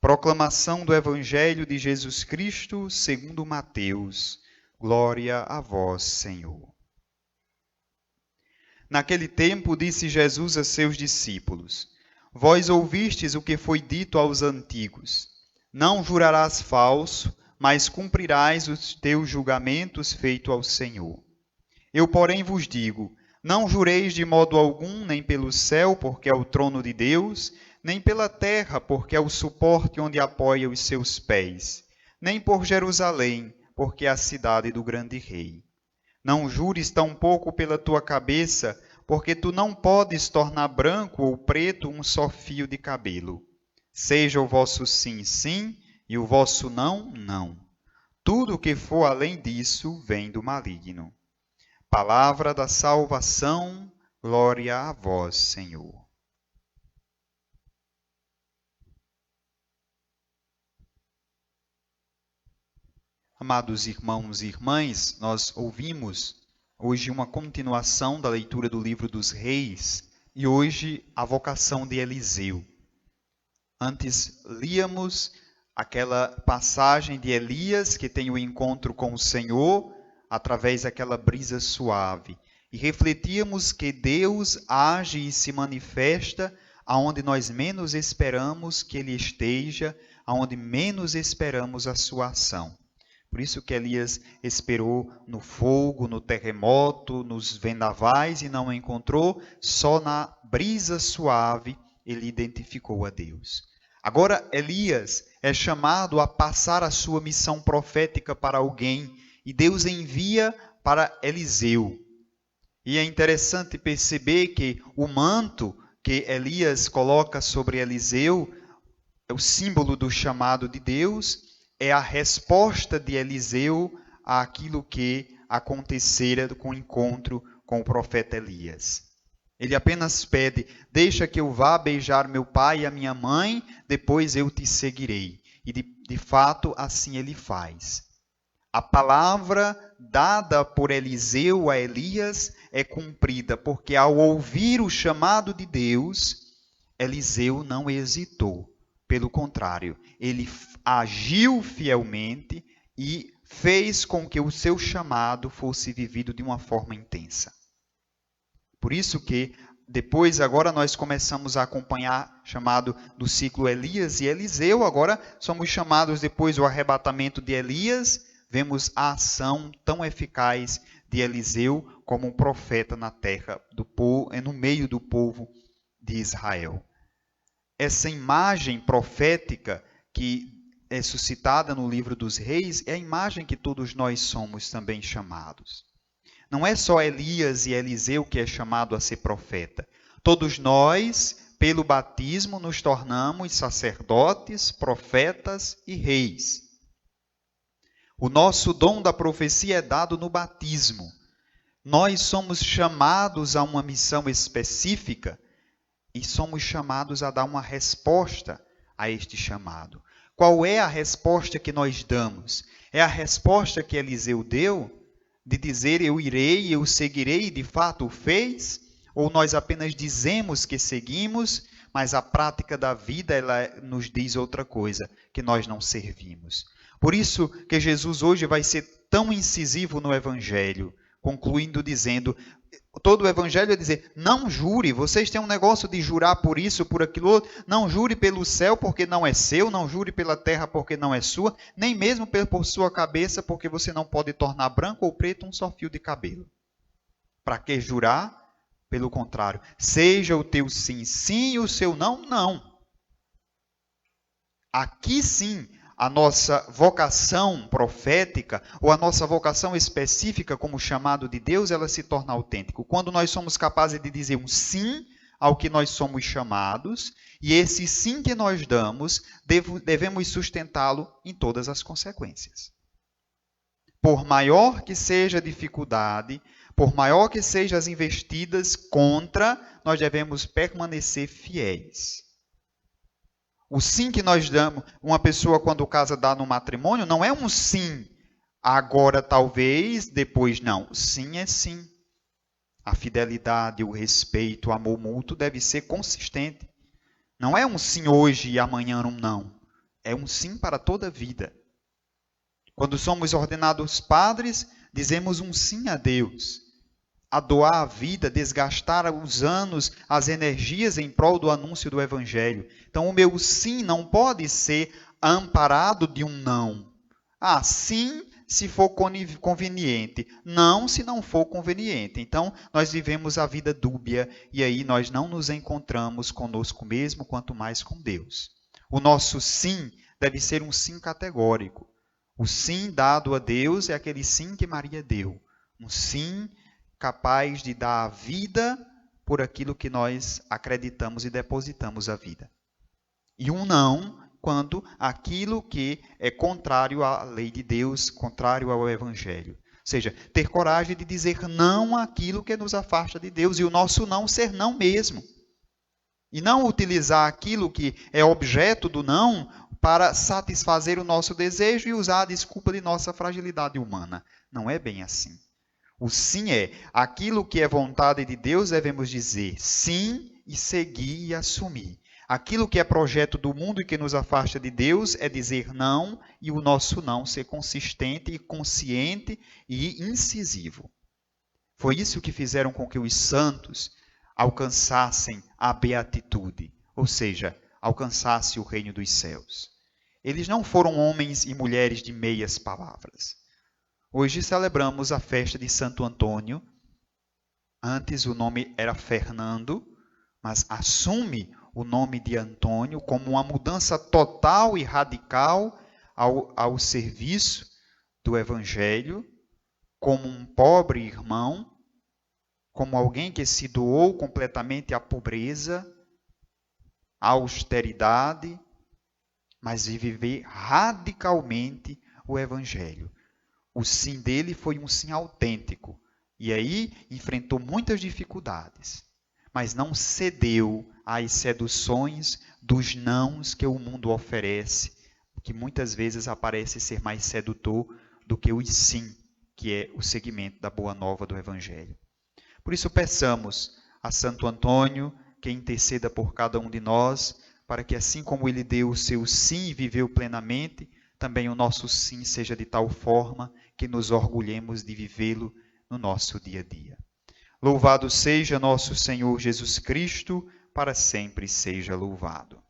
Proclamação do Evangelho de Jesus Cristo segundo Mateus. Glória a vós, Senhor. Naquele tempo disse Jesus a seus discípulos: Vós ouvistes o que foi dito aos antigos: Não jurarás falso, mas cumprirás os teus julgamentos feitos ao Senhor. Eu, porém, vos digo: não jureis de modo algum, nem pelo céu, porque é o trono de Deus, nem pela terra, porque é o suporte onde apoia os seus pés, nem por Jerusalém, porque é a cidade do grande rei. Não jures tampouco pela tua cabeça, porque tu não podes tornar branco ou preto um só fio de cabelo. Seja o vosso sim, sim, e o vosso não, não. Tudo o que for além disso vem do maligno. Palavra da salvação, glória a vós, Senhor. Amados irmãos e irmãs, nós ouvimos hoje uma continuação da leitura do livro dos Reis e hoje a vocação de Eliseu. Antes líamos aquela passagem de Elias que tem o encontro com o Senhor através daquela brisa suave e refletíamos que Deus age e se manifesta aonde nós menos esperamos que Ele esteja, aonde menos esperamos a sua ação. Por isso que Elias esperou no fogo, no terremoto, nos vendavais e não encontrou, só na brisa suave ele identificou a Deus. Agora Elias é chamado a passar a sua missão profética para alguém e Deus envia para Eliseu. E é interessante perceber que o manto que Elias coloca sobre Eliseu é o símbolo do chamado de Deus, é a resposta de Eliseu àquilo que acontecera com o encontro com o profeta Elias. Ele apenas pede: deixa que eu vá beijar meu pai e a minha mãe, depois eu te seguirei. E de fato assim ele faz. A palavra dada por Eliseu a Elias é cumprida, porque ao ouvir o chamado de Deus, Eliseu não hesitou. Pelo contrário, ele agiu fielmente e fez com que o seu chamado fosse vivido de uma forma intensa. Por isso que depois, agora nós começamos a acompanhar chamado do ciclo Elias e Eliseu, agora somos chamados depois do arrebatamento de Elias, vemos a ação tão eficaz de Eliseu como um profeta na terra do povo, no meio do povo de Israel. Essa imagem profética que é suscitada no livro dos Reis é a imagem que todos nós somos também chamados. Não é só Elias e Eliseu que é chamado a ser profeta. Todos nós, pelo batismo, nos tornamos sacerdotes, profetas e reis. O nosso dom da profecia é dado no batismo. Nós somos chamados a uma missão específica e somos chamados a dar uma resposta a este chamado. Qual é a resposta que nós damos? É a resposta que Eliseu deu, de dizer eu irei, eu seguirei, e de fato o fez? Ou nós apenas dizemos que seguimos, mas a prática da vida ela nos diz outra coisa, que nós não servimos. Por isso que Jesus hoje vai ser tão incisivo no Evangelho, concluindo dizendo, todo o Evangelho é dizer, não jure, vocês têm um negócio de jurar por isso, por aquilo outro, não jure pelo céu porque não é seu, não jure pela terra porque não é sua, nem mesmo por sua cabeça porque você não pode tornar branco ou preto um só fio de cabelo. Para que jurar? Pelo contrário, seja o teu sim, sim, e o seu não, não. Aqui sim, a nossa vocação profética ou a nossa vocação específica como chamado de Deus, ela se torna autêntica. Quando nós somos capazes de dizer um sim ao que nós somos chamados, e esse sim que nós damos, devemos sustentá-lo em todas as consequências. Por maior que seja a dificuldade, por maior que sejam as investidas contra, nós devemos permanecer fiéis. O sim que nós damos, uma pessoa quando casa dá no matrimônio, não é um sim, agora talvez, depois não. Sim é sim. A fidelidade, o respeito, o amor mútuo deve ser consistente. Não é um sim hoje e amanhã um não. É um sim para toda a vida. Quando somos ordenados padres, dizemos um sim a Deus. A doar a vida, desgastar os anos, as energias em prol do anúncio do Evangelho. Então, o meu sim não pode ser amparado de um não. Sim, se for conveniente. Não, se não for conveniente. Então, nós vivemos a vida dúbia e aí nós não nos encontramos conosco mesmo, quanto mais com Deus. O nosso sim deve ser um sim categórico. O sim dado a Deus é aquele sim que Maria deu. Um sim capaz de dar a vida por aquilo que nós acreditamos e depositamos a vida. E um não quando aquilo que é contrário à lei de Deus, contrário ao Evangelho. Ou seja, ter coragem de dizer não àquilo que nos afasta de Deus e o nosso não ser não mesmo. E não utilizar aquilo que é objeto do não para satisfazer o nosso desejo e usar a desculpa de nossa fragilidade humana. Não é bem assim. O sim é aquilo que é vontade de Deus, devemos dizer sim e seguir e assumir. Aquilo que é projeto do mundo e que nos afasta de Deus é dizer não e o nosso não ser consistente e consciente e incisivo. Foi isso que fizeram com que os santos alcançassem a beatitude, ou seja, alcançassem o reino dos céus. Eles não foram homens e mulheres de meias palavras. Hoje celebramos a festa de Santo Antônio. Antes o nome era Fernando, mas assume o nome de Antônio como uma mudança total e radical ao serviço do Evangelho, como um pobre irmão, como alguém que se doou completamente à pobreza, à austeridade, mas de viver radicalmente o Evangelho. O sim dele foi um sim autêntico. E aí enfrentou muitas dificuldades. Mas não cedeu às seduções dos nãos que o mundo oferece, que muitas vezes parece ser mais sedutor do que o sim, que é o seguimento da boa nova do Evangelho. Por isso peçamos a Santo Antônio que interceda por cada um de nós, para que assim como ele deu o seu sim e viveu plenamente, também o nosso sim seja de tal forma que nos orgulhemos de vivê-lo no nosso dia a dia. Louvado seja nosso Senhor Jesus Cristo, para sempre seja louvado.